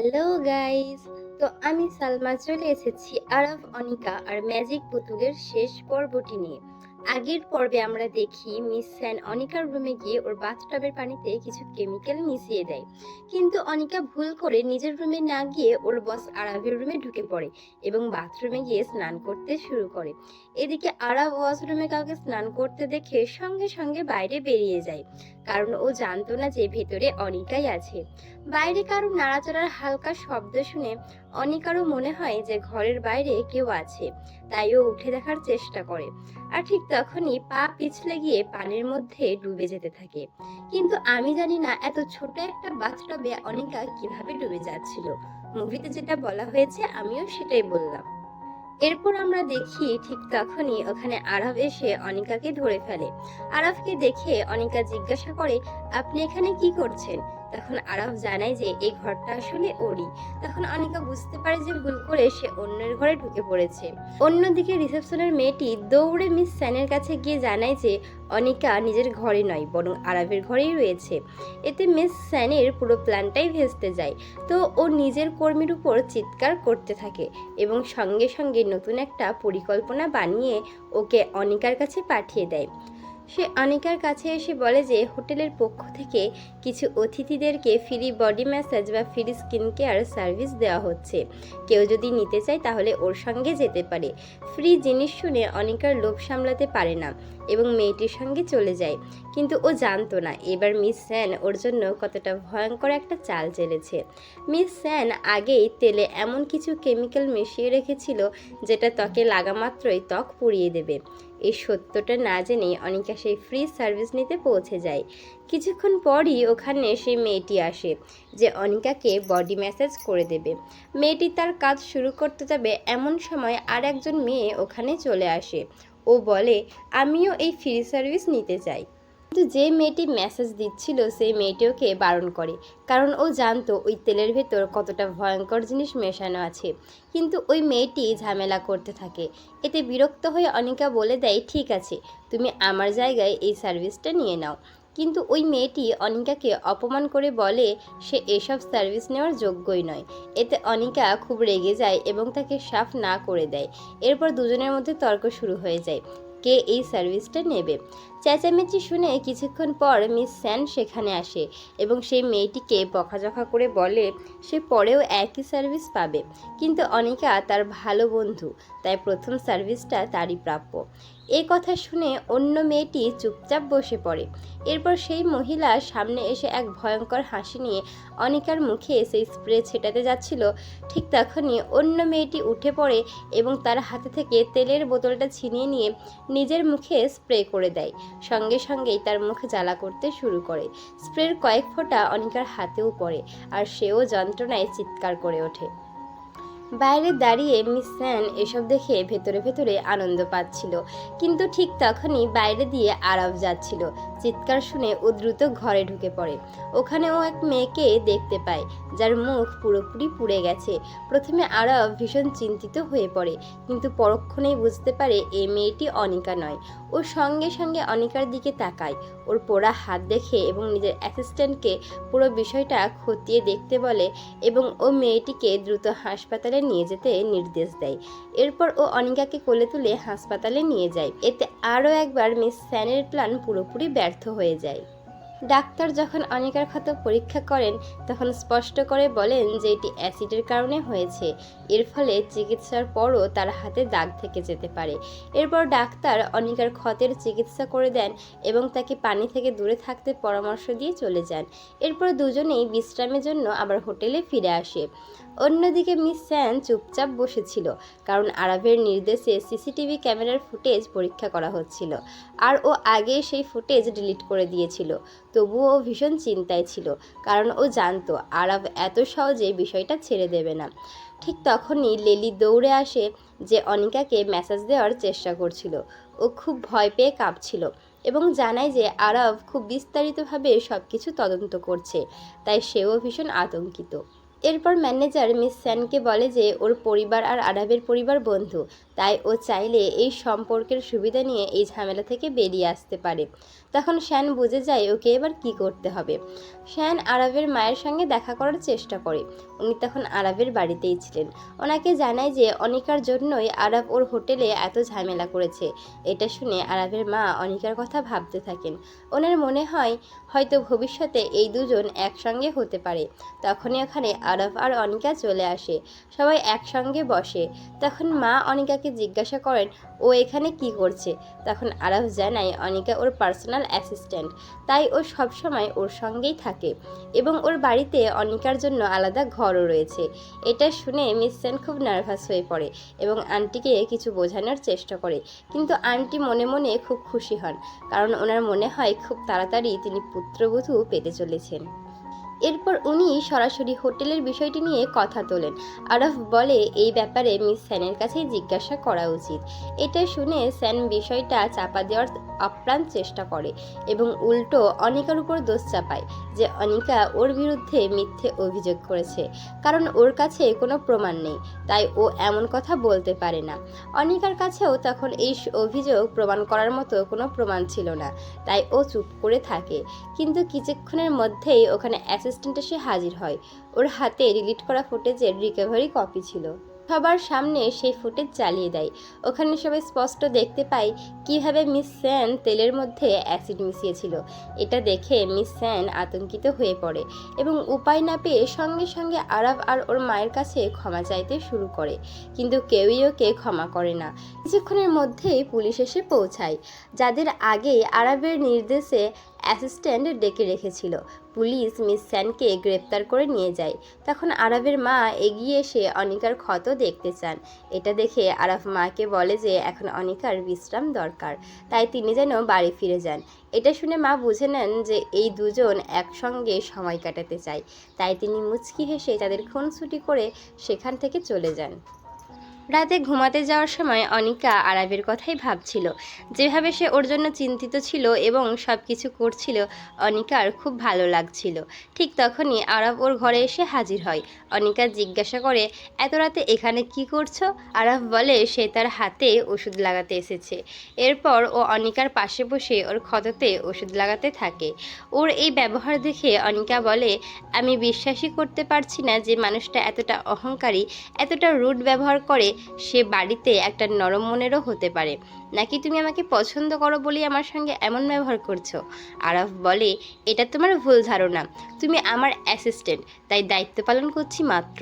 Hello guys. তো আমি সালমা চলে এসেছি আরব, অনিকা আর ম্যাজিক পুতুলের শেষ পর্বটি নিয়ে। আগের পর্বে আমরা দেখি মিস স্যান অনিকার রুমে গিয়ে ওর বাথটাবের পানিতে কিছু কেমিক্যাল মিশিয়ে দেয়, কিন্তু অনিকা ভুল করে নিজের রুমে না গিয়ে ওর বস আরবের রুমে ঢুকে পড়ে এবং বাথরুমে গিয়ে স্নান করতে শুরু করে। এদিকে আরব ওয়াশরুমে কাউকে স্নান করতে দেখে সঙ্গে সঙ্গে বাইরে বেরিয়ে যায়, কারণ ও জানতো না যে ভেতরে অনিকাই আছে। বাইরে কারো নাড়াচাড়ার হালকা শব্দ শুনে অনিকারও মনে হয় যে ঘরের বাইরে কেউ আছে, তাই ও উঠে দেখার চেষ্টা করে। আর ঠিক তখনই পা পিছলে গিয়ে পানির মধ্যে ডুবে যেতে থাকে। কিন্তু আমি জানি না এত ছোট একটা বাথটবে অনিকা কিভাবে ডুবে যাচ্ছিল। মুভিতে যেটা বলা হয়েছে আমিও সেটাই বললাম। এরপর আমরা দেখি ঠিক তখনই ওখানে আরব এসে অনিকাকে ধরে ফেলে। আরবকে দেখে অনিকা জিজ্ঞাসা করে, আপনি এখানে কি করছেন? তখন আরব জানায় যে এই ঘরটা আসলে ওরই। তখন অনিকা বুঝতে পারে যে ভুল করে সে অন্যের ঘরে ঢুকে পড়েছে। অন্যদিকে রিসেপশনের মেয়েটি দৌড়ে মিস স্যানের কাছে গিয়ে জানায় যে অনিকা নিজের ঘরে নয়, বরং আরবের ঘরেই রয়েছে। এতে মিস স্যানের পুরো প্ল্যানটাই ভেস্তে যায়। তো ও নিজের কর্মীর উপর চিৎকার করতে থাকে এবং সঙ্গে সঙ্গে নতুন একটা পরিকল্পনা বানিয়ে ওকে অনিকার কাছে পাঠিয়ে দেয়। সে অনিকার কাছে এসে বলে যে হোটেলের পক্ষ থেকে কিছু অতিথিদেরকে ফ্রি বডি ম্যাসাজ বা ফ্রি স্কিন কেয়ার সার্ভিস দেওয়া হচ্ছে। কেউ যদি নিতে চায় তাহলে ওর সঙ্গে যেতে পারে। ফ্রি জিনিস শুনে অনিকার লোভ সামলাতে পারে না এবং মেয়েটির সঙ্গে চলে যায়। কিন্তু ও জানতো না এবার মিস স্যান ওর জন্য কতটা ভয়ঙ্কর একটা চাল চেলেছে। মিস স্যান আগেই তেলে এমন কিছু কেমিক্যাল মিশিয়ে রেখেছিল যেটা ত্বকে লাগা মাত্রই ত্বক পুড়িয়ে দেবে। এই সত্যটা না জেনেই অনিকা সেই ফ্রি সার্ভিস নিতে পৌঁছে যায়। কিছুক্ষণ পরই ওখানে সেই মেয়েটি আসে যে অনিকাকে বডি ম্যাসাজ করে দেবে। মেয়েটি তার কাজ শুরু করতে যাবে এমন সময় আর একজন মেয়ে ওখানে চলে আসে। ও বলে, আমিও এই ফ্রি সার্ভিস নিতে চাই। কিন্তু যে মেয়েটি মেসেজ দিচ্ছিল সেই মেয়েটি ওকে বারণ করে, কারণ ও জানতো ওই তেলের ভেতর কতটা ভয়ঙ্কর জিনিস মেশানো আছে। কিন্তু ওই মেয়েটি ঝামেলা করতে থাকে। এতে বিরক্ত হয়ে অনিকা বলে দেয়, ঠিক আছে, তুমি আমার জায়গায় এই সার্ভিসটা নিয়ে নাও। কিন্তু ওই মেয়েটি অনিকাকে অপমান করে বলে সে এসব সার্ভিস নেওয়ার যোগ্যই নয়। এতে অনিকা খুব রেগে যায় এবং তাকে সাফ না করে দেয়। এরপর দুজনের মধ্যে তর্ক শুরু হয়ে যায়, কে এই সার্ভিসটা নেবে। চেঁচামেচি শুনে কিছুক্ষণ পর মিস স্যান সেখানে আসে এবং সেই মেয়েটিকে বকাঝকা করে বলে সে পরেও একই সার্ভিস পাবে, কিন্তু অনিকা তার ভালো বন্ধু, তাই প্রথম সার্ভিসটা তারই প্রাপ্য। এই কথা শুনে অন্য মেয়েটি চুপচাপ বসে পড়ে। এরপর সেই মহিলা সামনে এসে এক ভয়ঙ্কর হাসি নিয়ে অনিকার মুখে সেই স্প্রে ছেটাতে যাচ্ছিল। ঠিক তখনই অন্য মেয়েটি উঠে পড়ে এবং তার হাতে থেকে তেলের বোতলটা ছিনিয়ে নিয়ে নিজের মুখে স্প্রে করে দেয়। সঙ্গে সঙ্গেই তার মুখ জ্বালা করতে শুরু করে। স্প্রের কয়েক ফোঁটা অনিকার হাতেও পড়ে আর সেও যন্ত্রণায় চিৎকার করে ওঠে। বাইরে দাঁড়িয়ে মিস স্যান এসব দেখে ভেতরে ভেতরে আনন্দ পাচ্ছিল, কিন্তু ঠিক তখনই বাইরে দিয়ে আরব যাচ্ছিল। চিৎকার শুনে ও দ্রুত ঘরে ঢুকে পড়ে। ওখানে ও এক মেয়েকে দেখতে পায় যার মুখ পুরোপুরি পুড়ে গেছে। প্রথমে আরব ভীষণ চিন্তিত হয়ে পড়ে, কিন্তু পরক্ষণেই বুঝতে পারে এই মেয়েটি অনিকা নয়। ও সঙ্গে সঙ্গে অনিকার দিকে তাকায়, ওর পোড়া হাত দেখে এবং নিজের অ্যাসিস্ট্যান্টকে পুরো বিষয়টা খতিয়ে দেখতে বলে এবং ও মেয়েটিকে দ্রুত হাসপাতালে নিয়ে যেতে নির্দেশ দেয়। এরপর ও অনিকাকে কোলে তুলে হাসপাতালে নিয়ে যায়। এতে আরও একবার মিস স্যানের প্ল্যান পুরোপুরি ব্যর্থ হয়ে যায়। ডাক্তার যখন অনিকার ক্ষত পরীক্ষা করেন তখন স্পষ্ট করে বলেন যে এটি অ্যাসিডের কারণে হয়েছে। এর ফলে চিকিৎসার পরও তার হাতে দাগ থেকে যেতে পারে। এরপর ডাক্তার অনিকার ক্ষতের চিকিৎসা করে দেন এবং তাকে পানি থেকে দূরে থাকতে পরামর্শ দিয়ে চলে যান। এরপর দুজনেই বিশ্রামের জন্য আবার হোটেলে ফিরে আসে। অন্যদিকে মিস স্যান চুপচাপ বসেছিল, কারণ আরবের নির্দেশে সিসিটিভি ক্যামেরার ফুটেজ পরীক্ষা করা হচ্ছিল আর ও আগে সেই ফুটেজ ডিলিট করে দিয়েছিল। তবুও ও ভীষণ চিন্তায় ছিল, কারণ ও জানতো আরব এত সহজে বিষয়টা ছেড়ে দেবে না। ঠিক তখনই লেলি দৌড়ে আসে যে অনিকাকে মেসেজ দেওয়ার চেষ্টা করছিল। ও খুব ভয় পেয়ে কাঁপছিল এবং জানায় যে আরব খুব বিস্তারিতভাবে সব কিছু তদন্ত করছে, তাই সেও ভীষণ আতঙ্কিত। এরপর ম্যানেজার মিস স্যানকে বলে যে ওর পরিবার আর আরাবের পরিবার বন্ধু, তাই ও চাইলে এই সম্পর্কের সুবিধা নিয়ে এই ঝামেলা থেকে বেরিয়ে আসতে পারে। তখন শ্যান বুঝে যায় ওকে এবার কি করতে হবে। শ্যান আরাবের মায়ের সঙ্গে দেখা করার চেষ্টা করে। উনি তখন আরাবের বাড়িতেই ছিলেন। ওনাকে জানায় যে অনিকার জন্যই আরাব ওর হোটেলে এত ঝামেলা করেছে। এটা শুনে আরাবের মা অনিকার কথা ভাবতে থাকেন। ওনার মনে হয় হয়তো ভবিষ্যতে এই দুজন একসঙ্গে হতে পারে। তখনই ওখানে আরব আর অনিকা চলে আসে। সবাই একসঙ্গে বসে। তখন মা অনিকাকে জিজ্ঞাসা করেন ও এখানে কি করছে। তখন আরব জানায় অনিকা ওর পার্সোনাল অ্যাসিস্ট্যান্ট, তাই ও সবসময় ওর সঙ্গেই থাকে এবং ওর বাড়িতে অনিকার জন্য আলাদা ঘরও রয়েছে। এটা শুনে মিস সেন খুব নার্ভাস হয়ে পড়ে এবং আন্টিকে কিছু বোঝানোর চেষ্টা করে, কিন্তু আন্টি মনে মনে খুব খুশি হন, কারণ ওনার মনে হয় খুব তাড়াতাড়ি তিনি পুত্রবধূ পেতে চলেছেন। এরপর উনি সরাসরি হোটেলের বিষয়টি নিয়ে কথা তোলেন। আরফ বলে এই ব্যাপারে মিস স্যানের কাছেই জিজ্ঞাসা করা উচিত। এটা শুনে স্যান বিষয়টা চাপা দেওয়ার আপ্রাণ চেষ্টা করে এবং উল্টো অনিকার উপর দোষ চাপায় যে অনিকা ওর বিরুদ্ধে মিথ্যে অভিযোগ করেছে, কারণ ওর কাছে কোনো প্রমাণ নেই, তাই ও এমন কথা বলতে পারে না। অনিকার কাছেও তখন এই অভিযোগ প্রমাণ করার মতো কোনো প্রমাণ ছিল না, তাই ও চুপ করে থাকে। কিন্তু কিছুক্ষণের মধ্যেই ওখানে অ্যাসিস্ট্যান্ট এসে হাজির হয়। ওর হাতে ডিলিট করা ফুটেজের রিকভারি কপি ছিল। সবার সামনে সেই ফুটেজ চালিয়ে দেয়। ওখানে সবাই স্পষ্ট দেখতে পায় কিভাবে মিস স্যান তেলের মধ্যে অ্যাসিড মিশিয়েছিল। এটা দেখে মিস স্যান আতঙ্কিত হয়ে পড়ে এবং উপায় না পেয়ে সঙ্গে সঙ্গে আরব আর ওর মায়ের কাছে ক্ষমা চাইতে শুরু করে, কিন্তু কেউই ওকে ক্ষমা করে না। কিছুক্ষণের মধ্যেই পুলিশ এসে পৌঁছায়, যাদের আগে আরবের নির্দেশে অ্যাসিস্ট্যান্ট ডেকে রেখেছিল। পুলিশ মিস স্যানকে গ্রেপ্তার করে নিয়ে যায়। তখন আরবের মা এগিয়ে এসে অনিকার ক্ষত দেখতে চান। এটা দেখে আরব মাকে বলে যে এখন অনিকার বিশ্রাম দরকার, তাই তিনি যেন বাড়ি ফিরে যান। এটা শুনে মা বুঝে নেন যে এই দুজন একসঙ্গে সময় কাটাতে চায়, তাই তিনি মুচকি হেসে তাদের খুনসুটি করে সেখান থেকে চলে যান। রাতে ঘুমাতে যাওয়ার সময় অনিকা আরাবের কথাই ভাবছিল। যেভাবে সে ওর জন্য চিন্তিত ছিল এবং সব কিছু করছিল, অনিকার খুব ভালো লাগছিল। ঠিক তখনই আরব ওর ঘরে এসে হাজির হয়। অনিকা জিজ্ঞাসা করে এত রাতে এখানে কি করছো? আরব বলে সে তার হাতে ওষুধ লাগাতে এসেছে। এরপর ও অনিকার পাশে বসে ওর ক্ষততে ওষুধ লাগাতে থাকে। ওর এই ব্যবহার দেখে অনিকা বলে আমি বিশ্বাসই করতে পারছি না যে মানুষটা এতটা অহংকারী, এতটা রুড ব্যবহার করে। সে বাড়িতে একটা নরম মনেরও হতে পারে, নাকি তুমি আমাকে পছন্দ করো বলেই আমার সঙ্গে এমন ব্যবহার করছো? আরব বলে এটা তোমার ভুল ধারণা, তুমি আমার অ্যাসিস্ট্যান্ট, তাই দায়িত্ব পালন করছি মাত্র।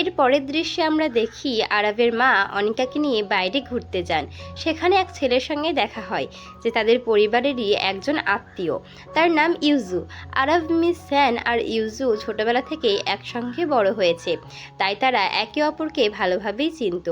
এর পরের দৃশ্যে আমরা দেখি আরবের মা অনিকাকে নিয়ে বাইরে ঘুরতে যান। সেখানে এক ছেলের সঙ্গে দেখা হয় যে তাদের পরিবারেরই একজন আত্মীয়, তার নাম ইউজু। আরব, মিস স্যান আর ইউজু ছোটবেলা থেকেই একসঙ্গে বড় হয়েছে, তাই তারা একে অপরকে ভালোভাবেই চিনত।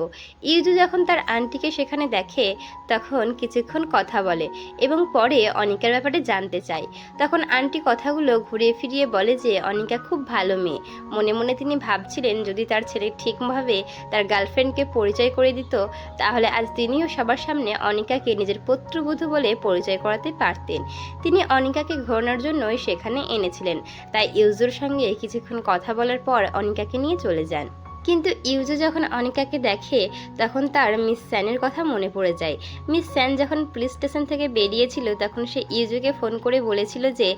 ইউজু যখন তার আন্টিকে সেখানে দেখে তখন কিছুক্ষণ কথা বলে এবং পরে অনিকার ব্যাপারে জানতে চায়। তখন আন্টি কথাগুলো ঘুরিয়ে ফিরিয়ে বলে যে অনিকা খুব ভালো মেয়ে। মনে মনে তিনি ভাবছিলেন যদি তার ছেলে ঠিকভাবে তার গার্লফ্রেন্ডকে পরিচয় করে দিত, তাহলে আজ তিনিও সবার সামনে অনিকাকে নিজের পুত্রবধূ বলে পরিচয় করাতে পারতেন। তিনি অনিকাকে ঘোরানোর জন্যই সেখানে এনেছিলেন, তাই ইউজুর সঙ্গে কিছুক্ষণ কথা বলার পর অনিকাকে নিয়ে চলে যান। কিন্তু ইউজু যখন অনিকাকে দেখে তখন তার মিস স্যানের কথা মনে পড়ে যায়। মিস স্যান যখন পুলিশ স্টেশন থেকে বেরিয়েছিল তখন সে ইউজুকে ফোন করে বলেছিল যে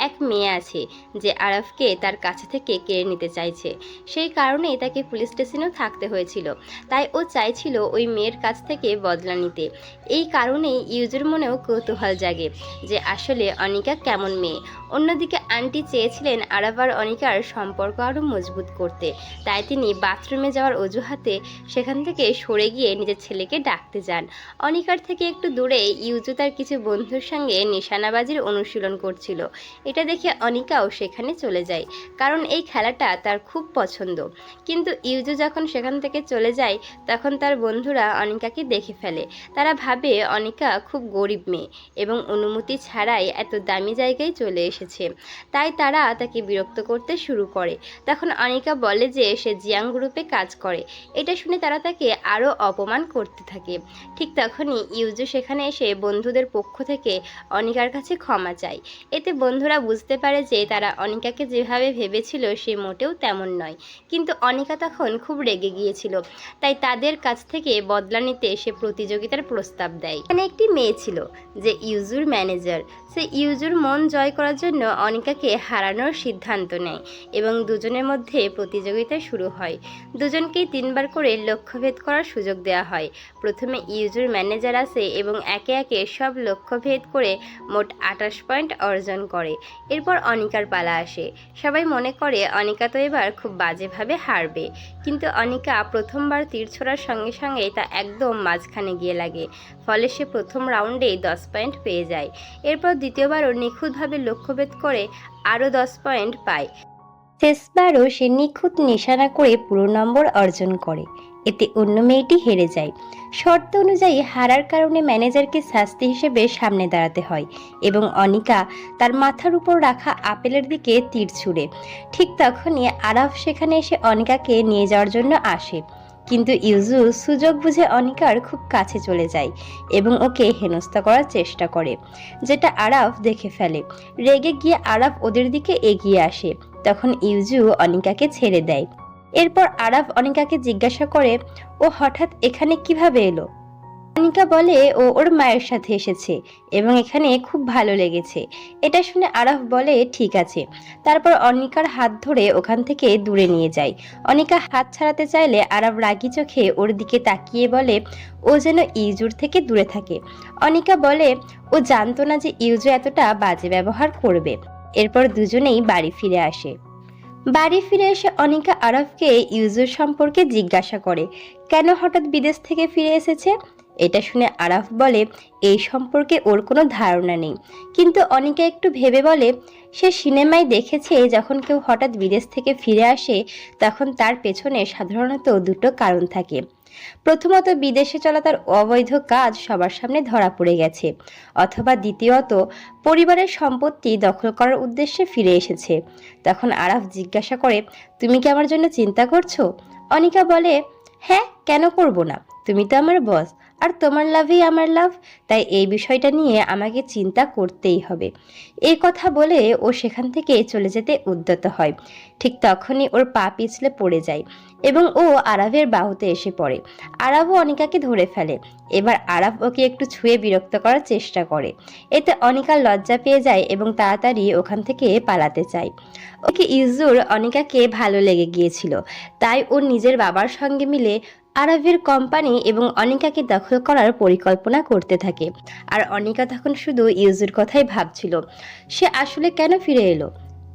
এক মেয়ে আছে যে আরবকে তার কাছে থেকে কেড়ে নিতে চাইছে। সেই কারণেই তাকে পুলিশ স্টেশনেও থাকতে হয়েছিল, তাই ও চাইছিল ওই মেয়ের কাছ থেকে বদলা নিতে। এই কারণেই ইউজুর মনেও কৌতূহল জাগে যে আসলে অনিকা কেমন মেয়ে। অন্যদিকে আন্টি চেয়েছিলেন আরব আর অনিকার সম্পর্ক আরও মজবুত করতে, তাই তিনি বাথরুমে যাওয়ার অজুহাতে সেখান থেকে সরে গিয়ে নিজের ছেলেকে ডাকতে যান। অনিকার থেকে একটু দূরে ইউজু তার কিছু বন্ধুর সঙ্গে নিশানাবাজির অনুশীলন করছিল। এটা দেখে অনিকাও সেখানে চলে যায়, কারণ এই খেলাটা তার খুব পছন্দ। কিন্তু ইউজু যখন সেখান থেকে চলে যায় তখন তার বন্ধুরা অনিকাকে দেখে ফেলে। তারা ভাবে অনিকা খুব গরিব মেয়ে এবং অনুমতি ছাড়াই এত দামি জায়গায় চলে এসেছে। এসেছে, তাই তারা তাকে বিরক্ত করতে শুরু করে। তখন অনিকা বলে যে সে জিয়াং গ্রুপে কাজ করে। এটা শুনে তারা তাকে আরও অপমান করতে থাকে। ঠিক তখনই ইউজু সেখানে এসে বন্ধুদের পক্ষ থেকে অনিকার কাছে ক্ষমা চায়। এতে বন্ধুরা বুঝতে পারে যে তারা অনিকাকে যেভাবে ভেবেছিল সে মোটেও তেমন নয়, কিন্তু অনিকা তখন খুব রেগে গিয়েছিল, তাই তাদের কাছ থেকে বদলা নিতে সে প্রতিযোগিতার প্রস্তাব দেয়। এখানে একটি মেয়ে ছিল যে ইউজুর ম্যানেজার। সে ইউজুর মন জয় করার জন্য অনিকাকে হারানোর সিদ্ধান্ত নেয় এবং দুজনের মধ্যে প্রতিযোগিতা শুরু হয়। দুজনকেই 3বার করে লক্ষ্যভেদ করার সুযোগ দেওয়া হয়। প্রথমে ইউজুর ম্যানেজার আসে এবং একে একে সব লক্ষ্যভেদ করে মোট 28 পয়েন্ট অর্জন করে। এরপর অনিকার পালা আসে। সবাই মনে করে অনিকা তো এবার খুব বাজেভাবে হারবে, কিন্তু অনিকা প্রথমবার তীর ছোড়ার সঙ্গে সঙ্গেই তা একদম মাঝখানে গিয়ে লাগে। ফলে সে প্রথম রাউন্ডেই 10 পয়েন্ট পেয়ে যায়। এরপর দ্বিতীয়বারও নিখুঁতভাবে লক্ষ্যভেদ করে আরও 10 পয়েন্ট পায়। শেষবারও সে নিখুঁত নিশানা করে পুরো নম্বর অর্জন করে। এতে অন্য মেয়েটি হেরে যায়। শর্ত অনুযায়ী হারার কারণে ম্যানেজারকে শাস্তি হিসেবে সামনে দাঁড়াতে হয় এবং অনিকা তার মাথার উপর রাখা আপেলের দিকে তীর ছুড়ে। ঠিক তখনই আরাফ সেখানে এসে অনিকাকে নিয়ে যাওয়ার জন্য আসে, কিন্তু ইউজু সুযোগ বুঝে অনিকার খুব কাছে চলে যায় এবং ওকে হেনস্থা করার চেষ্টা করে, যেটা আরাফ দেখে ফেলে। রেগে গিয়ে আরাফ ওদের দিকে এগিয়ে আসে। তখন ইউজু অনিকাকে ছেড়ে দেয়। এরপর আরাফ অনিকাকে জিজ্ঞাসা করে ও হঠাৎ এখানে কিভাবে এলো। অনিকা বলে ও ওর মায়ের সাথে এসেছে এবং এখানে খুব ভালো লেগেছে। এটা শুনে আরাফ বলে ঠিক আছে। তারপর অনিকার হাত ধরে ওখান থেকে দূরে নিয়ে যায়। অনিকা হাত ছাড়াতে চাইলে আরাফ রাগি চোখে ওর দিকে তাকিয়ে বলে ও যেন ইউজুর থেকে দূরে থাকে। অনিকা বলে ও জানতো না যে ইউজু এতটা বাজে ব্যবহার করবে। এরপর দুজনেই বাড়ি ফিরে আসে। বাড়ি ফিরে এসে অনিকা আরাফকে ইউজুর সম্পর্কে জিজ্ঞাসা করে কেন হঠাৎ বিদেশ থেকে ফিরে এসেছে। এটা শুনে আরাফ বলে এই সম্পর্কে ওর কোনো ধারণা নেই, কিন্তু অনিকা একটু ভেবে বলে সে সিনেমায় দেখেছে যখন কেউ হঠাৎ বিদেশ থেকে ফিরে আসে তখন তার পেছনে সাধারণত দুটো কারণ থাকে। প্রথমত বিদেশে চলা তার অবৈধ কাজ সবার সামনে ধরা পড়ে গেছে, অথবা দ্বিতীয়ত পরিবারের সম্পত্তি দখল করার উদ্দেশ্যে ফিরে এসেছে। তখন আরাফ জিজ্ঞাসা করে তুমি কি আমার জন্য চিন্তা করছো। অনিকা বলে হ্যাঁ, কেন করব না, তুমি তো আমার বস আর তোমার লাভই আমার লাভ, তাই এই বিষয়টা নিয়ে আমাকে চিন্তা করতেই হবে। এই কথা বলে ও সেখান থেকে চলে যেতে উদ্যত হয়। ঠিক তখনই ওর পা পিছলে পড়ে যায় এবং ও আরাফের বাহুতে এসে পড়ে। আরাফও অনিকাকে ধরে ফেলে। এবার আরাফ ওকে একটু ছুঁয়ে বিরক্ত করার চেষ্টা করে। এতে অনিকা লজ্জা পেয়ে যায় এবং তাড়াতাড়ি ওখান থেকে পালাতে চায়। ওকে ইউজুর অনিকাকে ভালো লেগে গিয়েছিল, তাই ও নিজের বাবার সঙ্গে মিলে আরাফের কোম্পানি এবং অনিকাকে দখল করার পরিকল্পনা করতে থাকে। আর অনিকা তখন শুধু ইউজুর কথাই ভাবছিল, সে আসলে কেন ফিরে এলো।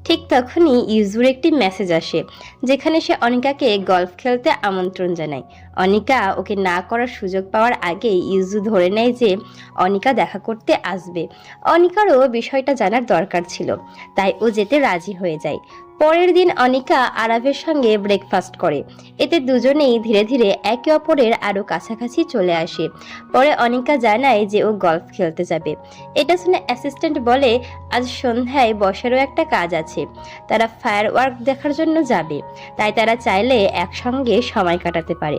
ঠিক তখনই ইউজুর একটি মেসেজ আসে, যেখানে সে অনিকাকে গলফ খেলতে আমন্ত্রণ জানায়। অনিকা ওকে না করার সুযোগ পাওয়ার আগেই ইউজু ধরে নেয় যে অনিকা দেখা করতে আসবে। অনিকারও বিষয়টা জানার দরকার ছিল, তাই ও যেতে রাজি হয়ে যায়। পরের দিন অনিকা আরাফের সঙ্গে ব্রেকফাস্ট করে। এতে দুজনেই ধীরে ধীরে একে অপরের আরো কাছাকাছি চলে আসে। পরে অনিকা জানায় যে ও গলফ খেলতে যাবে। এটা শুনে অ্যাসিস্ট্যান্ট বলে আজ সন্ধ্যায় বসেরও একটা কাজ আছে, তারা ফায়ার ওয়ার্ক দেখার জন্য যাবে, তাই তারা চাইলে একসঙ্গে সময় কাটাতে পারে।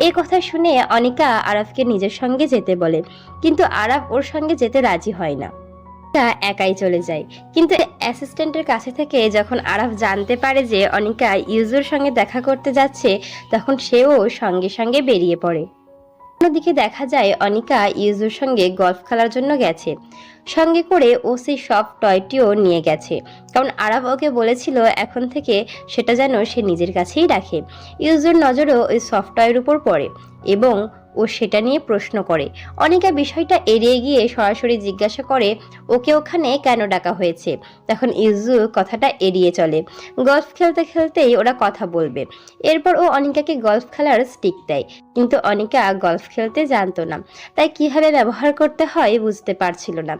এই কথা শুনে অনিকা আরাফকে নিজের সঙ্গে যেতে বলে, কিন্তু আরাফ ওর সঙ্গে যেতে রাজি হয় না, একাই চলে যায়। কিন্তু অ্যাসিস্ট্যান্টের কাছে থেকে যখন আরাফ জানতে পারে যে অনিকা ইউজুর সঙ্গে দেখা করতে যাচ্ছে, তখন সেও সঙ্গে সঙ্গে বেরিয়ে পড়ে। অন্যদিকে দেখা যায় অনিকা ইউজুর সঙ্গে গলফ খেলার জন্য গেছে। সঙ্গে করে ও সেই সব টয়টিও নিয়ে গেছে, কারণ আরাফ ওকে বলেছিল এখন থেকে সেটা যেন সে নিজের কাছেই রাখে। ইউজুর নজরও ওই সফট টয়ের উপর পড়ে এবং ও সেটা নিয়ে প্রশ্ন করে। অনিকা বিষয়টা এড়িয়ে গিয়ে সরাসরি জিজ্ঞাসা করে ওকে ওখানে কেন ডাকা হয়েছে। তখন ইউজু কথাটা এড়িয়ে চলে, গলফ খেলতে খেলতেই ওরা কথা বলবে। এরপর ও অনিকাকে গলফ খেলার স্টিক দেয়, কিন্তু অনিকা গলফ খেলতে জানতো না, তাই কিভাবে ব্যবহার করতে হয় বুঝতে পারছিল না।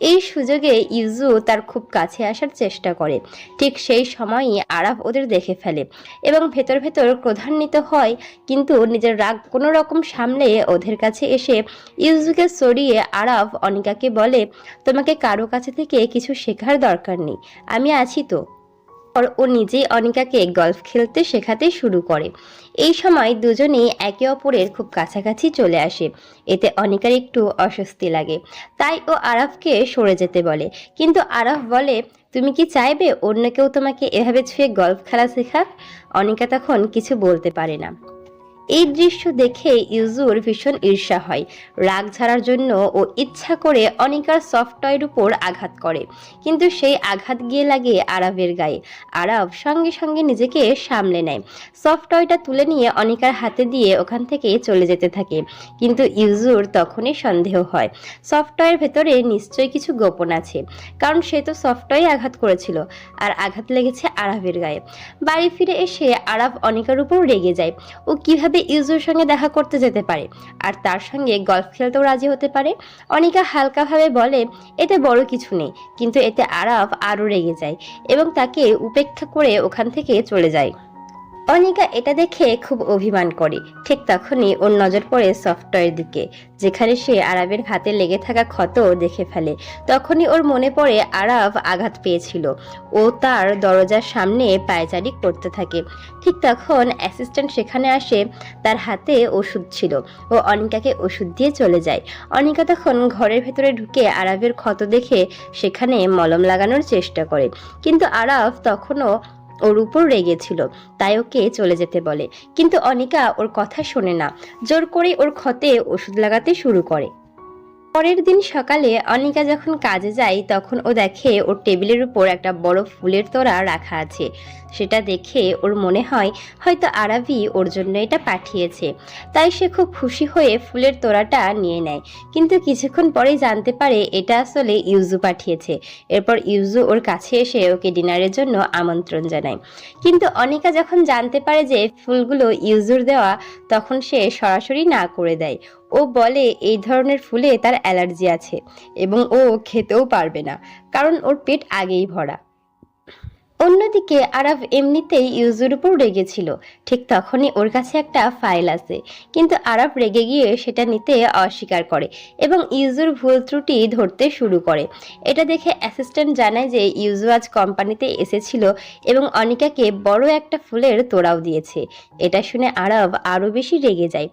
এই সুযোগে ইউজু তার খুব কাছে আসার চেষ্টা করে। ঠিক সেই সময়ই আরাফ ওদের দেখে ফেলে এবং ভেতর ভেতর ক্রোধান্বিত হয়, কিন্তু নিজের রাগ কোনো রকম সামলে ফেলে ওদের কাছে এসে ইউজুকে সরিয়ে আরাফ অনিকাকে বলে, তোমাকে কারো কাছে থেকে কিছু শেখার দরকার নেই, আমি আছি তো। ও নিজেই অনিকাকে গলফ খেলতে শেখাতে শুরু করে। এই সময় দুজনেই একে অপরের খুব কাছাকাছি চলে আসে। এতে অনিকার একটু অস্বস্তি লাগে, তাই ও আরাফকে সরে যেতে বলে। কিন্তু আরাফ বলে, তুমি কি চাইবে অন্য কেউ তোমাকে এভাবে ছুঁয়ে গলফ খেলা শেখাক? অনিকা তখন কিছু বলতে পারে না। এই দৃশ্য দেখে ইউজুর ভীষণ ঈর্ষা হয়। রাগ ঝাড়ার জন্য ও ইচ্ছা করে অনিকার সফট টয়ের উপর আঘাত করে, কিন্তু সেই আঘাত গিয়ে লাগে আরাফের গায়ে। আরাফ সঙ্গে সঙ্গে নিজেকে সামলে নেয়, সফট টয়টা তুলে নিয়ে অনিকার হাতে দিয়ে ওখান থেকে চলে যেতে থাকে। কিন্তু ইউজুর তখনই সন্দেহ হয়, সফট টয়ের ভেতরে নিশ্চয়ই কিছু গোপন আছে, কারণ সে তো সফট টয়ে আঘাত করেছিল, আর আঘাত লেগেছে আরাফের গায়ে। বাড়ি ফিরে এসে আরাফ অনিকার উপর রেগে যায়। ও কিভাবে ইউজুর সঙ্গে দেখা করতে যেতে পারে, আর তার সঙ্গে গলফ খেলতেও রাজি হতে পারে? অনিকা হালকাভাবে বলে, এতে বড় কিছু নেই। কিন্তু এতে আরাফ আরও রেগে যায় এবং তাকে উপেক্ষা করে ওখান থেকে চলে যায়। অনিকা এটা দেখে খুব অভিমান করে। ঠিক তখনই ওর নজর পড়ে সফটওয়্যার দিকে, যেখানে সে আরাফের হাতে লেগে থাকা ক্ষত দেখে ফেলে। তখনই ওর মনে পড়ে আরাফ আঘাত পেয়েছিল। ও তার দরজার সামনে পায়চারি করতে থাকে। ঠিক তখন অ্যাসিস্ট্যান্ট সেখানে আসে, তার হাতে ওষুধ ছিল। ও অনিকাকে ওষুধ দিয়ে চলে যায়। অনিকা তখন ঘরের ভেতরে ঢুকে আরাফের ক্ষত দেখে সেখানে মলম লাগানোর চেষ্টা করে, কিন্তু আরাফ তখনও ওর উপর রেগেছিল, তাই ওকে চলে যেতে বলে। কিন্তু অনিকা ওর কথা শোনে না, জোর করে ওর ক্ষতে ওষুধ লাগাতে শুরু করে। পরের দিন সকালে অনিকা যখন কাজে যায়, তখন ও দেখে ওর টেবিলের উপর একটা বড় ফুলের তোড়া রাখা আছে। সেটা দেখে ওর মনে হয় হয়তো আরাভি ওর জন্য এটা পাঠিয়েছে, তাই সে খুব খুশি হয়ে ফুলের তোড়াটা নিয়ে নেয়। কিন্তু কিছুক্ষণ পরেই জানতে পারে এটা আসলে ইউজু পাঠিয়েছে। এরপর ইউজু ওর কাছে এসে ওকে ডিনারের জন্য আমন্ত্রণ জানায়। কিন্তু অনিকা যখন জানতে পারে যে ফুলগুলো ইউজুর দেওয়া, তখন সে সরাসরি না করে দেয়। ও বলে এই ধরনের ফুলে তার অ্যালার্জি আছে এবং ও খেতেও পারবে না, কারণ ওর পেট আগেই ভরা। অন্যদিকে আরাফ এমনিতেই ইউজুর উপর রেগেছিল। ঠিক তখনই ওর কাছে একটা ফাইল আসে, কিন্তু আরাফ রেগে গিয়ে সেটা নিতে অস্বীকার করে এবং ইউজুর ভুল ত্রুটি ধরতে শুরু করে। এটা দেখে অ্যাসিস্ট্যান্ট জানায় যে ইউজু আজ কোম্পানিতে এসেছিল এবং অনিকাকে বড় একটা ফুলের তোড়াও দিয়েছে। এটা শুনে আরাফ আরও বেশি রেগে যায়।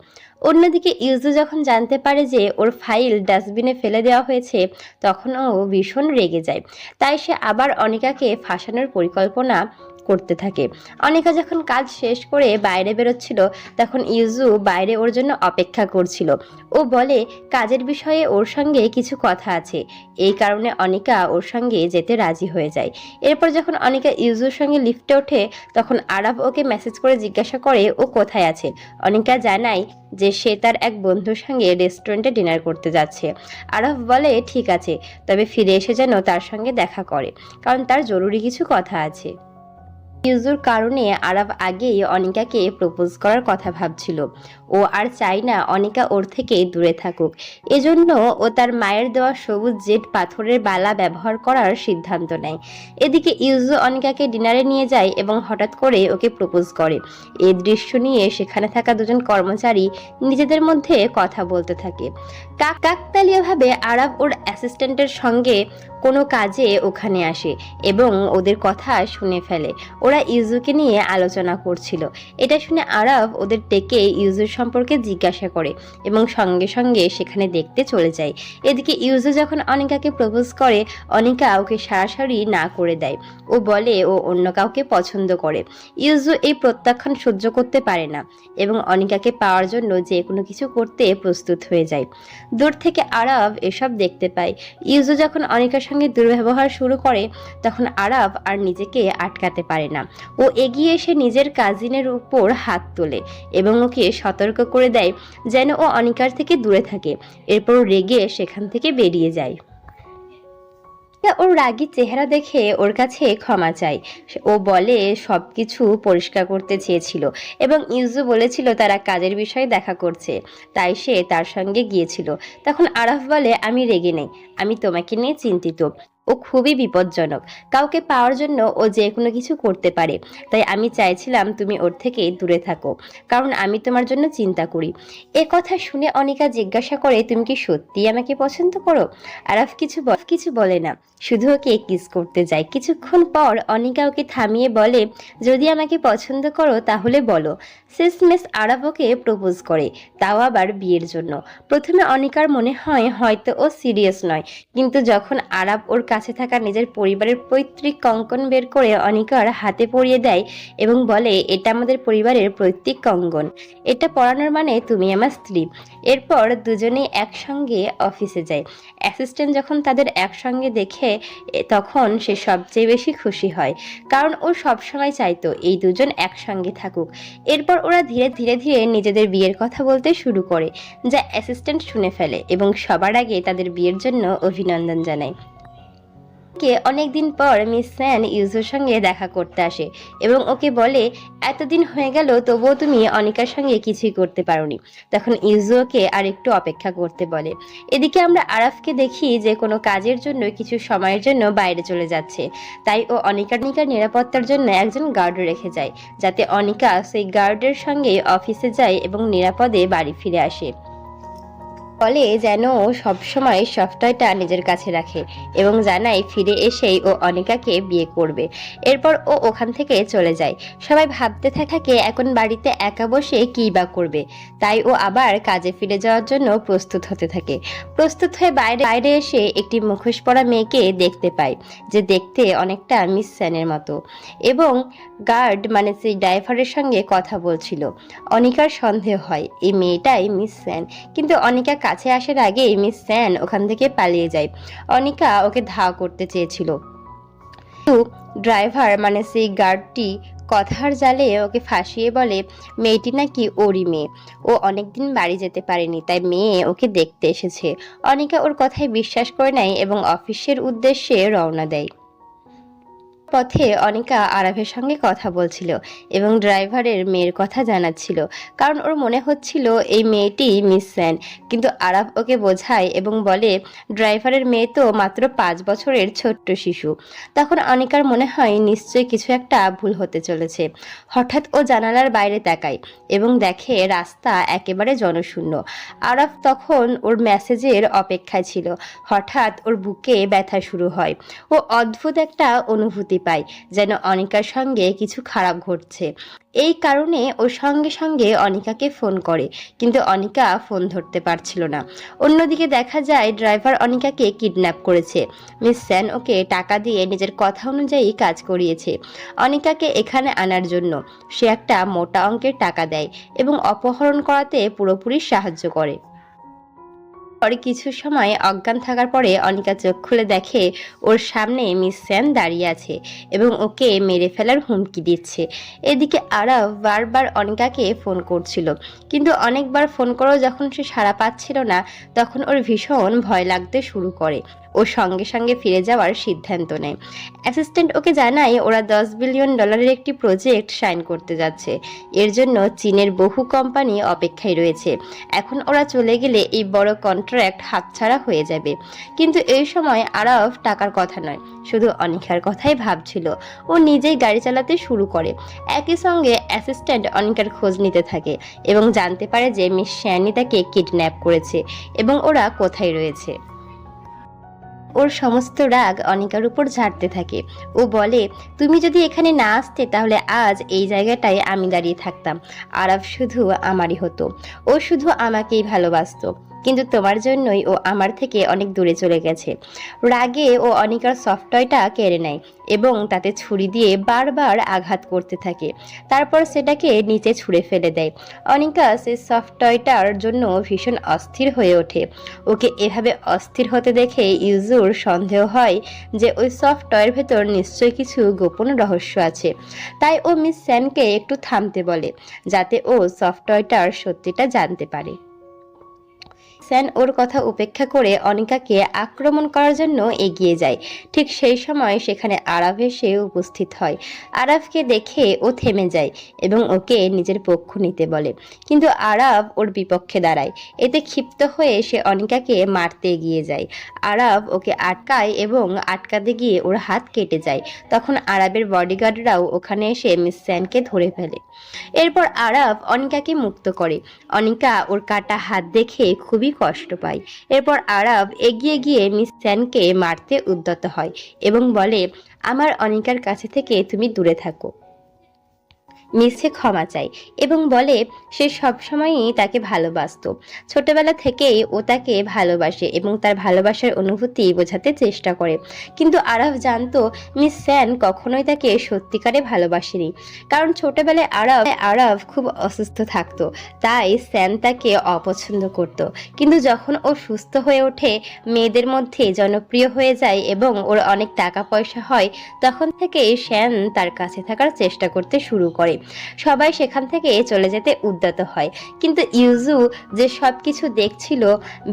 অন্যদিকে ইউজু যখন জানতে পারে যে ওর ফাইল ডাস্টবিনে ফেলে দেওয়া হয়েছে, তখন ও ভীষণ রেগে যায়। তাই সে আবার অনিকাকে ফাঁসানোর পরিকল্পনা করতে থাকে। অনিকা যখন কাজ শেষ করে বাইরে বেরোচ্ছিল, তখন ইউজু বাইরে ওর জন্য অপেক্ষা করছিল। ও বলে কাজের বিষয়ে ওর সঙ্গে কিছু কথা আছে, এই কারণে অনিকা ওর সঙ্গে যেতে রাজি হয়ে যায়। এরপর যখন অনিকা ইউজুর সঙ্গে লিফটে ওঠে, তখন আরাফ ওকে মেসেজ করে জিজ্ঞাসা করে ও কোথায় আছে। অনিকা জানায় যে সে তার এক বন্ধুর সঙ্গে রেস্টুরেন্টে ডিনার করতে যাচ্ছে। আরাফ বলে ঠিক আছে, তবে ফিরে এসে যেন তার সঙ্গে দেখা করে, কারণ তার জরুরি কিছু কথা আছে। ইউজুর কারণে আরাফ আগেই অনিকাকে প্রপোজ করার কথা ভাবছিল। ও আর চায় না অনিকা ওর থেকে দূরে থাকুক। এজন্য ও তার মায়ের দেওয়া সবুজ জেড পাথরের বালা ব্যবহার করার সিদ্ধান্ত নেয়। এদিকে ইউজু অনিকাকে ডিনারে নিয়ে যায় এবং হঠাৎ করে ওকে প্রপোজ করে। এই দৃশ্য নিয়ে সেখানে থাকা দুজন কর্মচারী নিজেদের মধ্যে কথা বলতে থাকে। কাকতালীয়ভাবে আরাফ ওর অ্যাসিস্ট্যান্টের সঙ্গে কোনো কাজে ওখানে আসে এবং ওদের কথা শুনে ফেলে। ওরা ইউজুকে নিয়ে আলোচনা করছিল। এটা শুনে আরাফ ওদের ডেকে ইউজুর সম্পর্কে জিজ্ঞাসা করে এবং সঙ্গে সঙ্গে সেখানে দেখতে চলে যায়। এদিকে ইউজু যখন অনিকাকে প্রপোজ করে, অনিকা ওকে সরাসরি না করে দেয়। ও বলে ও অন্য কাউকে পছন্দ করে। ইউজু এই প্রত্যাখ্যান সহ্য করতে পারে না এবং অনিকাকে পাওয়ার জন্য যে কোনো কিছু করতে প্রস্তুত হয়ে যায়। দূর থেকে আরাফ এসব দেখতে পায়। ইউজু যখন অনিকার সঙ্গে দুর্ব্যবহার শুরু করে, তখন আরাফ আর নিজেকে আটকাতে পারে না। ও এগিয়ে এসে নিজের কাজিনের উপর হাত তোলে এবং ওকে সতর্ক করে দেয় যেন ও অনিকার থেকে দূরে থাকে। এরপর রেগে সেখান থেকে বেরিয়ে যায়। ওর রাগী চেহারা দেখে ওর কাছে ক্ষমা চায়। ও বলে সবকিছু পরিষ্কার করতে চেয়েছিল এবং ইউজু বলেছিল তারা কাজের বিষয়ে দেখা করছে, তাই সে তার সঙ্গে গিয়েছিল। তখন আরাফ বলে আমি রেগে নেই, আমি তোমাকে নিয়ে চিন্তিত। ও খুবই বিপজ্জনক। কাউকে পাওয়ার জন্য ও যে কোনো কিছু করতে পারে। তাই আমি চাইছিলাম তুমি ওর থেকে দূরে থাকো, কারণ আমি তোমার জন্য চিন্তা করি। এ কথা শুনে অনিকা জিজ্ঞাসা করে, তুমি কি সত্যি আমাকে পছন্দ করো? আরাফ কিছু বলে না, শুধু ওকে কিস করতে যায়। কিছুক্ষণ পর অনিকা ওকে থামিয়ে বলে, যদি আমাকে পছন্দ করো তাহলে বলো। শেষমেশ আরাফ ওকে প্রপোজ করে, তাও আবার বিয়ের জন্য। প্রথমে অনিকার মনে হয় হয়তো ও সিরিয়াস নয়, কিন্তু যখন আরাফ ওর কাছে থাকা নিজের পরিবারের পৈতৃক কঙ্কন বের করে অনিকার হাতে পরিয়ে দেয় এবং বলে, এটা আমাদের পরিবারের পৈতৃক কঙ্কন, এটা পরানোর মানে তুমি আমার স্ত্রী। এরপর দুজনেই একসঙ্গে অফিসে যায়। অ্যাসিস্ট্যান্ট যখন তাদের একসঙ্গে দেখে তখন সে সবচেয়ে বেশি খুশি হয়, কারণ ও সবসময় চাইতো এই দুজন একসঙ্গে থাকুক। এরপর ওরা ধীরে ধীরে নিজেদের বিয়ের কথা বলতে শুরু করে, যা অ্যাসিস্ট্যান্ট শুনে ফেলে এবং সবার আগে তাদের বিয়ের জন্য অভিনন্দন জানায়। অনেকদিন পর মিস স্যান ইউজোর সঙ্গে দেখা করতে আসে এবং ওকে বলে, এতদিন হয়ে গেল তবুও তুমি অনিকার সঙ্গে কিছুই করতে পারোনি। তখন ইউজো ওকে আর একটু অপেক্ষা করতে বলে। এদিকে আমরা আরাফকে দেখি যে কোনো কাজের জন্য কিছু সময়ের জন্য বাইরে চলে যাচ্ছে। তাই ও অনিকার নিরাপত্তার জন্য একজন গার্ড রেখে যায়, যাতে অনিকা সেই গার্ডের সঙ্গে অফিসে যায় এবং নিরাপদে বাড়ি ফিরে আসে। বলে যেন ও সবসময় সফটওয়্যারটা নিজের কাছে রাখে এবং জানায় ফিরে এসেই ও অনিকাকে বিয়ে করবে। এরপর ও ওখান থেকে চলে যায়। সবাই ভাবতে থাকে এখন বাড়িতে একা বসে কী বা করবে। তাই ও আবার কাজে ফিরে যাওয়ার জন্য প্রস্তুত হতে থাকে। প্রস্তুত হয়ে বাইরে এসে একটি মুখোশ পরা মেয়েকে দেখতে পায়, যে দেখতে অনেকটা মিস স্যানের মতো, এবং গার্ড মানে সেই ড্রাইভারের সঙ্গে কথা বলছিল। অনিকার সন্দেহ হয় এই মেয়েটাই মিস স্যান, কিন্তু অনিকা কাছে আসার আগে মিস স্যান ওখান থেকে পালিয়ে যায়। অনিকা ওকে ধাওয়া করতে চেয়েছিল, কিন্তু ড্রাইভার মানে সেই গার্ডটি কথার জালে ওকে ফাঁসিয়ে বলে মেয়েটি নাকি ওরই মেয়ে, ও অনেকদিন বাড়ি যেতে পারেনি, তাই মেয়ে ওকে দেখতে এসেছে। অনিকা ওর কথায় বিশ্বাস করে নেয় এবং অফিসের উদ্দেশ্যে রওনা দেয়। পথে অনিকা আরাফের সঙ্গে কথা বলছিল এবং ড্রাইভারের মেয়ের কথা জানাচ্ছিল, কারণ ওর মনে হচ্ছিল এই মেয়েটি মিস স্যান। কিন্তু আরাফ ওকে বোঝায় এবং বলে ড্রাইভারের মেয়ে তো মাত্র 5 বছরের ছোট্ট শিশু। তখন অনিকার মনে হয় নিশ্চয়ই কিছু একটা ভুল হতে চলেছে। হঠাৎ ও জানালার বাইরে তাকায় এবং দেখে রাস্তা একেবারে জনশূন্য। আরাফ তখন ওর মেসেজের অপেক্ষায় ছিল। হঠাৎ ওর বুকে ব্যথা শুরু হয়। ও অদ্ভুত একটা অনুভূতি পায়, যেন অনিকার সঙ্গে কিছু খারাপ ঘটছে। এই কারণে ও সঙ্গে সঙ্গে অনিকাকে ফোন করে, কিন্তু অনিকা ফোন ধরতে পারছিল না। অন্যদিকে দেখা যায় ড্রাইভার অনিকাকে কিডন্যাপ করেছে। মিস স্যান ওকে টাকা দিয়ে নিজের কথা অনুযায়ী কাজ করিয়েছে অনিকাকে এখানে আনার জন্য। সে একটা মোটা অঙ্কের টাকা দেয় এবং অপহরণ করাতে পুরোপুরি সাহায্য করে। পরে কিছু সময় অজ্ঞান থাকার পরে অনিকা চোখ খুলে দেখে ওর সামনে মিস স্যান দাঁড়িয়ে আছে এবং ওকে মেরে ফেলার হুমকি দিচ্ছে। এদিকে আরাফ বারবার অনিকাকে ফোন করছিল, কিন্তু অনেকবার ফোন করেও যখন সে সাড়া পাচ্ছিল না, তখন ওর ভীষণ ভয় লাগতে শুরু করে। ও সঙ্গে সঙ্গে ফিরে যাওয়ার সিদ্ধান্ত নেয়। অ্যাসিস্ট্যান্ট ওকে জানায় ওরা $10 বিলিয়ন একটি প্রজেক্ট সাইন করতে যাচ্ছে। এর জন্য চীনের বহু কোম্পানি অপেক্ষায় রয়েছে। এখন ওরা চলে গেলে এই বড় কন্ট্রাক্ট হাতছাড়া হয়ে যাবে। কিন্তু এই সময় আরাফ টাকার কথা নয়, শুধু অনিকার কথাই ভাবছিল। ও নিজেই গাড়ি চালাতে শুরু করে। একই সঙ্গে অ্যাসিস্ট্যান্ট অনিকার খোঁজ নিতে থাকে এবং জানতে পারে যে মিস শ্যানি তাকে কিডন্যাপ করেছে এবং ওরা কোথায় রয়েছে। ওর সমস্ত রাগ অনিকার উপর ঝাড়তে থাকে। ও বলে, তুমি যদি এখানে না আসতে তাহলে আজ এই জায়গাটায় আমি দাঁড়িয়ে থাকতাম। আরাফ শুধু আমারই হতো, ও শুধু আমাকেই ভালোবাসতো, কিন্তু তোমার জন্যই ও আমার থেকে অনেক দূরে চলে গেছে। রাগে ও অনিকার সফটওয়্যারটা কেড়ে নেয় এবং তাতে ছুরি দিয়ে বারবার আঘাত করতে থাকে। তারপর সেটাকে নিচে ছুঁড়ে ফেলে দেয়। অনিকা সেই সফটওয়্যারটার জন্য ভীষণ অস্থির হয়ে ওঠে। ওকে এভাবে অস্থির হতে দেখে ইউজুর সন্দেহ হয় যে ওই সফটওয়্যার ভেতর নিশ্চয়ই কিছু গোপন রহস্য আছে। তাই ও মিস স্যানকে একটু থামতে বলে, যাতে ও সফটওয়্যারটার সত্যিটা জানতে পারে। স্যান ওর কথা উপেক্ষা করে অনিকাকে আক্রমণ করার জন্য এগিয়ে যায়। ঠিক সেই সময় সেখানে আরাফ এসে উপস্থিত হয়। আরাফকে দেখে ও থেমে যায় এবং ওকে নিজের পক্ষ নিতে বলে, কিন্তু আরাফ ওর বিপক্ষে দাঁড়ায়। এতে ক্ষিপ্ত হয়ে সে অনিকাকে মারতে এগিয়ে যায়। আরাফ ওকে আটকায় এবং আটকাতে গিয়ে ওর হাত কেটে যায়। তখন আরাফের বডিগার্ডরাও ওখানে এসে মিস স্যানকে ধরে ফেলে। এরপর আরাফ অনিকাকে মুক্ত করে। অনিকা ওর কাটা হাত দেখে খুবই কষ্ট পায়। এরপর আরাফ এগিয়ে গিয়ে মিস স্যানকে মারতে উদ্যত হয় এবং বলে, আমার অনিকার কাছে থেকে তুমি দূরে থাকো। মিসে ক্ষমা চায় এবং বলে সে সবসময়ই তাকে ভালোবাসতো। ছোটবেলা থেকেই ও তাকে ভালোবাসে এবং তার ভালোবাসার অনুভূতি বোঝাতে চেষ্টা করে। কিন্তু আরাফ জানতো মিস স্যান কখনোই তাকে সত্যিকারে ভালোবাসেনি, কারণ ছোটবেলায় আরাফ খুব অসুস্থ থাকতো, তাই স্যান তাকে অপছন্দ করত। কিন্তু যখন ও সুস্থ হয়ে ওঠে, মেয়েদের মধ্যে জনপ্রিয় হয়ে যায় এবং ওর অনেক টাকা পয়সা হয়, তখন থেকে স্যান তার কাছে থাকার চেষ্টা করতে শুরু করে। সবাই সেখান থেকে চলে যেতে উদ্যত হয়, কিন্তু ইউজু যে সবকিছু দেখছিল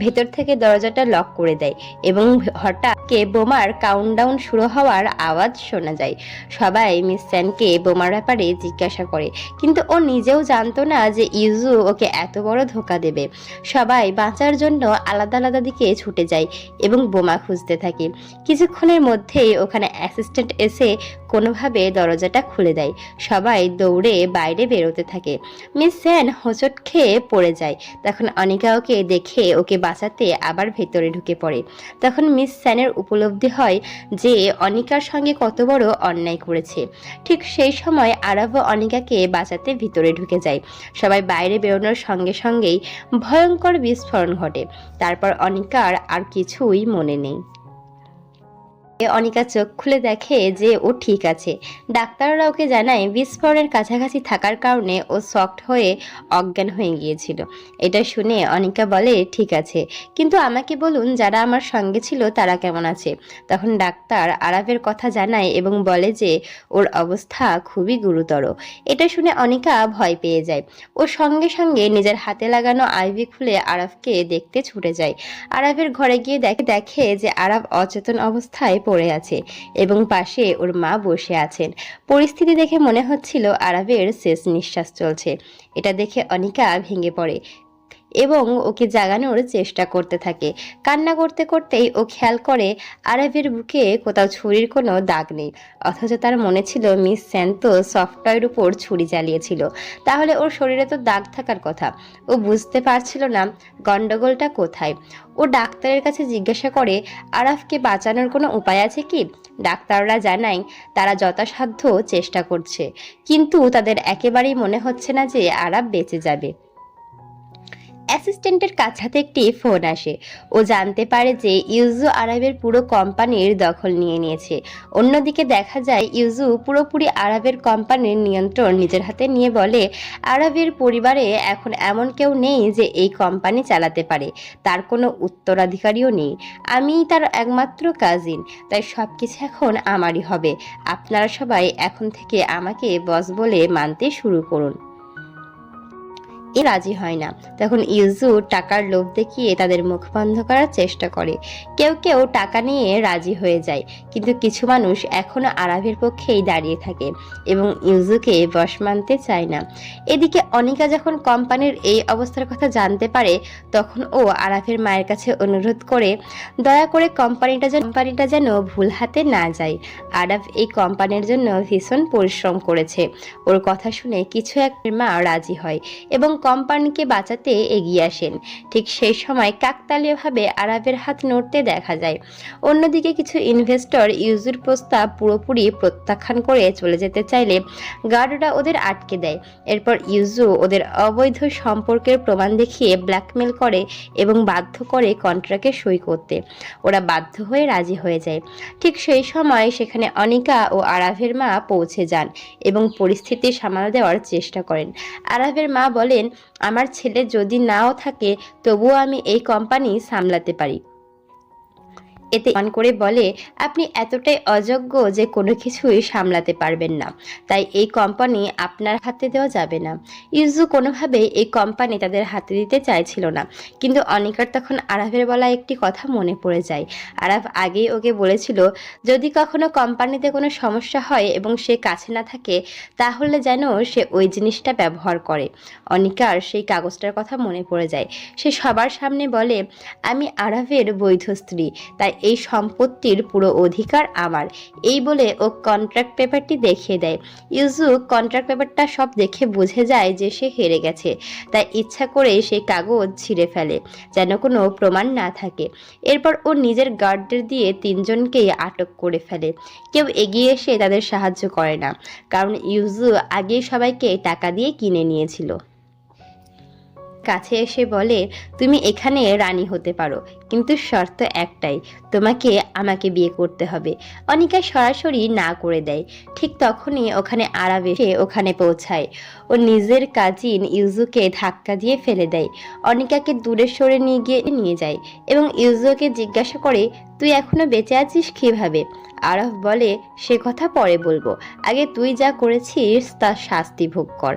ভেতর থেকে দরজাটা লক করে দেয় এবং হঠাৎ বোমার কাউন্টডাউন শুরু হওয়ার আওয়াজ শোনা যায়। সবাই মিস স্যানকে বোমার ব্যাপারে জিজ্ঞাসা করে, কিন্তু ও নিজেও জানতো না যে ইউজু ওকে এত বড় ধোঁকা দেবে। সবাই বাঁচার জন্য আলাদা আলাদা দিকে ছুটে যায় এবং বোমা খুঁজতে থাকে। কিছুক্ষণের মধ্যেই ওখানে অ্যাসিস্ট্যান্ট এসে কোনোভাবে দরজাটা খুলে দেয়। সবাই দৌড়ে বাইরে বেরোতে থাকে। মিস স্যান হোঁচট খেয়ে পড়ে যায়। তখন অনিকা ওকে দেখে ওকে বাঁচাতে আবার ভেতরে ঢুকে পড়ে। তখন মিস স্যানের উপলব্ধি হয় যে অনিকার সঙ্গে কত বড় অন্যায় করেছে। ঠিক সেই সময় আরাফ অনিকাকে বাঁচাতে ভিতরে ঢুকে যায়। সবাই বাইরে বেরোনোর সঙ্গে সঙ্গেই ভয়ঙ্কর বিস্ফোরণ ঘটে। তারপর অনিকার আর কিছুই মনে নেই। অনিকা চোখ খুলে দেখে যে ও ঠিক আছে। ডাক্তাররা ওকে জানায় বিস্ফোরণের কাছাকাছি থাকার কারণে ও শকড হয়ে অজ্ঞান হয়ে গিয়েছিল। এটা শুনে অনিকা বলে, ঠিক আছে, কিন্তু আমাকে বলুন যারা আমার সঙ্গে ছিল তারা কেমন আছে। তখন ডাক্তার আরাফের কথা জানায় এবং বলে যে ওর অবস্থা খুবই গুরুতর। এটা শুনে অনিকা ভয় পেয়ে যায়। ও সঙ্গে সঙ্গে নিজের হাতে লাগানো আইভি খুলে আরাফকে দেখতে ছুটে যায়। আরাফের ঘরে গিয়ে দেখে যে আরাফ অচেতন অবস্থায় পড়ে আছে এবং পাশে ওর মা বসে আছেন। পরিস্থিতি দেখে মনে হচ্ছিল আরাফের শেষ নিঃশ্বাস চলছে। এটা দেখে অনিকা ভেঙে পড়ে এবং ওকে জাগানোর চেষ্টা করতে থাকে। কান্না করতে করতেই ও খেয়াল করে আরাফের বুকে কোথাও ছুরির কোনো দাগ নেই, অথচ তার মনে ছিল মিস স্যান তো সফটওয়্যার উপর ছুরি চালিয়েছিল, তাহলে ওর শরীরে তো দাগ থাকার কথা। ও বুঝতে পারছিল না গন্ডগোলটা কোথায়। ও ডাক্তারের কাছে জিজ্ঞাসা করে, আরাফকে বাঁচানোর কোনো উপায় আছে কি? ডাক্তাররা জানায় তারা যথাসাধ্য চেষ্টা করছে, কিন্তু তাদের একেবারেই মনে হচ্ছে না যে আরাফ বেঁচে যাবে। অ্যাসিস্ট্যান্টের কাছে একটি ফোন আসে। ও জানতে পারে যে ইউজু আরবের পুরো কোম্পানির দখল নিয়ে নিয়েছে। অন্যদিকে দেখা যায় ইউজু পুরোপুরি আরবের কোম্পানির নিয়ন্ত্রণ নিজের হাতে নিয়ে বলে, আরবের পরিবারে এখন এমন কেউ নেই যে এই কোম্পানি চালাতে পারে, তার কোনো উত্তরাধিকারীও নেই। আমিই তার একমাত্র কাজিন, তাই সব কিছু এখন আমারই হবে। আপনারা সবাই এখন থেকে আমাকে বস বলে মানতে শুরু করুন। রাজি হয় না। তখন ইউজু টাকার লোভ দেখিয়ে তাদের মুখ বন্ধ করার চেষ্টা করে। কেউ কেউ টাকা নিয়ে রাজি হয়ে যায়, কিন্তু কিছু মানুষ এখনো আরাফের পক্ষেই দাঁড়িয়ে থাকে এবং ইউজুকে বশ মানতে চায় না। এদিকে অনিকা যখন কোম্পানির এই অবস্থার কথা জানতে পারে, তখন ও আরাফের মায়ের কাছে অনুরোধ করে দয়া করে কোম্পানিটা যেন ভুল হাতে না যায়। আরাফ এই কোম্পানির জন্য ভীষণ পরিশ্রম করেছে। ওর কথা শুনে কিছু এক মা রাজি হয় এবং কোম্পানিকে বাঁচাতে এগিয়ে আসেন। ঠিক সেই সময় কাকতালীয়ভাবে আরাফের হাত নড়তে দেখা যায়। অন্যদিকে কিছু ইনভেস্টর ইউজুর প্রস্তাব পুরোপুরি প্রত্যাখ্যান করে চলে যেতে চাইলে গার্ডরা ওদের আটকে দেয়। এরপর ইউজু ওদের অবৈধ সম্পর্কের প্রমাণ দেখিয়ে ব্ল্যাকমেল করে এবং বাধ্য করে কন্ট্রাক্টে সই করতে। ওরা বাধ্য হয়ে রাজি হয়ে যায়। ঠিক সেই সময় সেখানে অনিকা ও আরাফের মা পৌঁছে যান এবং পরিস্থিতি সামাল দেওয়ার চেষ্টা করেন। আরাফের মা বলেন, আমার ছেলে যদি নাও থাকে তবুও আমি এই কোম্পানি সামলাতে পারি। এতে মান করে বলে, আপনি এতটাই অযোগ্য যে কোনো কিছুই সামলাতে পারবেন না, তাই এই কোম্পানি আপনার হাতে দেওয়া যাবে না। ইউজু কোনোভাবেই এই কোম্পানি তাদের হাতে দিতে চাইছিল না, কিন্তু অনিকার তখন আরাফের বলা একটি কথা মনে পড়ে যায়। আরাফ আগেই ওকে বলেছিল, যদি কখনো কোম্পানিতে কোনো সমস্যা হয় এবং সে কাছে না থাকে, তাহলে যেন সে ওই জিনিসটা ব্যবহার করে। অনিকার সেই কাগজটার কথা মনে পড়ে যায়। সে সবার সামনে বলে, আমি আরাফের বৈধ স্ত্রী, তাই এই সম্পত্তির পুরো অধিকার আমার। এই বলে ও কন্ট্রাক্ট পেপারটি দেখিয়ে দেয়। ইউজু কন্ট্রাক্ট পেপারটা সব দেখে বুঝে যায় যে সে হেরে গেছে, তাই ইচ্ছা করে সেই কাগজ ছিঁড়ে ফেলে, যেন কোনো প্রমাণ না থাকে। এরপর ও নিজের গার্ডদের দিয়ে তিনজনকেই আটক করে ফেলে। কেউ এগিয়ে এসে তাদের সাহায্য করে না, কারণ ইউজু আগেই সবাইকে টাকা দিয়ে কিনে নিয়েছিল। কাছে এসে বলে, তুমি এখানে রানী হতে পারো, কিন্তু শর্ত একটাই, তোমাকে আমাকে বিয়ে করতে হবে। অনিকা সরাসরি না করে দেয়। ঠিক তখনই ওখানে আরাব এসে ওখানে পৌঁছায়। ও নিজের কাজিন ইউজুকে ধাক্কা দিয়ে ফেলে দেয়। অনিকাকে দূরে সরে নিয়ে যায় এবং ইউজুকে জিজ্ঞাসা করে, তুই এখনো বেঁচে আছিস কিভাবে? আরাফ বলে, সে কথা পরে বলবো, আগে তুই যা করেছিস তার শাস্তি ভোগ কর।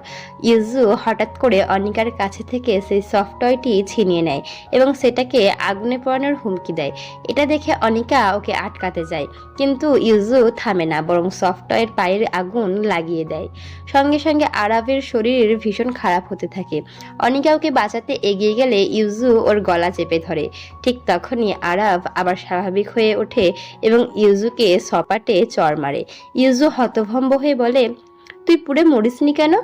ইউজু হঠাৎ করে অনিকার কাছে থেকে সেই সফট টয়টি ছিনিয়ে নেয় এবং সেটাকে আগুনে পোড়ানোর হুমকি দেয়। এটা দেখে অনিকা ওকে আটকাতে যায়, কিন্তু ইউজু থামে না, বরং সফট টয়ের পায়ের আগুন লাগিয়ে দেয়। সঙ্গে সঙ্গে আরাফের শরীর ভীষণ খারাপ হতে থাকে। অনিকা ওকে বাঁচাতে এগিয়ে গেলে ইউজু ওর গলা চেপে ধরে। ঠিক তখনই আরাফ আবার স্বাভাবিক হয়ে ওঠে এবং ইউজুকে সপাটে চড় মারে। ইউজু হতভম্ব হয়ে বলে, তুই পুড়ে মরিসনি কেন?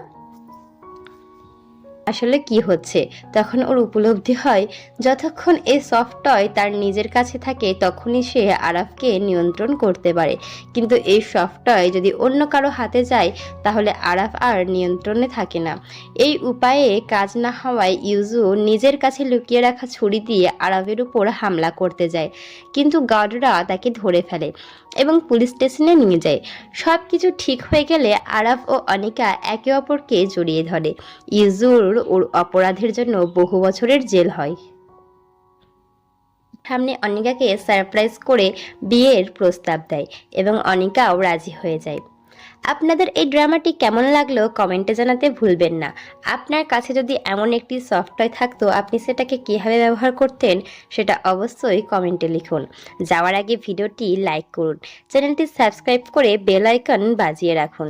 আসলে কি হচ্ছে তখন ওর উপলব্ধি হয়, যতক্ষণ এই সফট টয় তার নিজের কাছে থাকে তখনই সে আরাফকে নিয়ন্ত্রণ করতে পারে, কিন্তু এই সফট টয় যদি অন্য কারো হাতে যায় তাহলে আরাফ আর নিয়ন্ত্রণে থাকে না। এই উপায়ে কাজ না হওয়ায় ইউজু নিজের কাছে লুকিয়ে রাখা ছুরি দিয়ে আরাফের উপর হামলা করতে যায়, কিন্তু গার্ডরা তাকে ধরে ফেলে এবং পুলিশ স্টেশনে নিয়ে যায়। সব কিছু ঠিক হয়ে গেলে আরাফ ও অনিকা একে অপরকে জড়িয়ে ধরে। ইউজুর ওর অপরাধের জন্য বহু বছরের জেল হয়। সামনে অনিকাকে সারপ্রাইজ করে বিয়ের প্রস্তাব দেয় এবং অনিকাও রাজি হয়ে যায়। আপনাদের এই ড্রামাটি কেমন লাগলো কমেন্টে জানাতে ভুলবেন না। আপনার কাছে যদি এমন একটি সফটওয়্যার থাকতো, আপনি সেটাকে কিভাবে ব্যবহার করতেন সেটা অবশ্যই কমেন্টে লিখুন। যাওয়ার আগে ভিডিওটি লাইক করুন, চ্যানেলটি সাবস্ক্রাইব করে বেল আইকন বাজিয়ে রাখুন।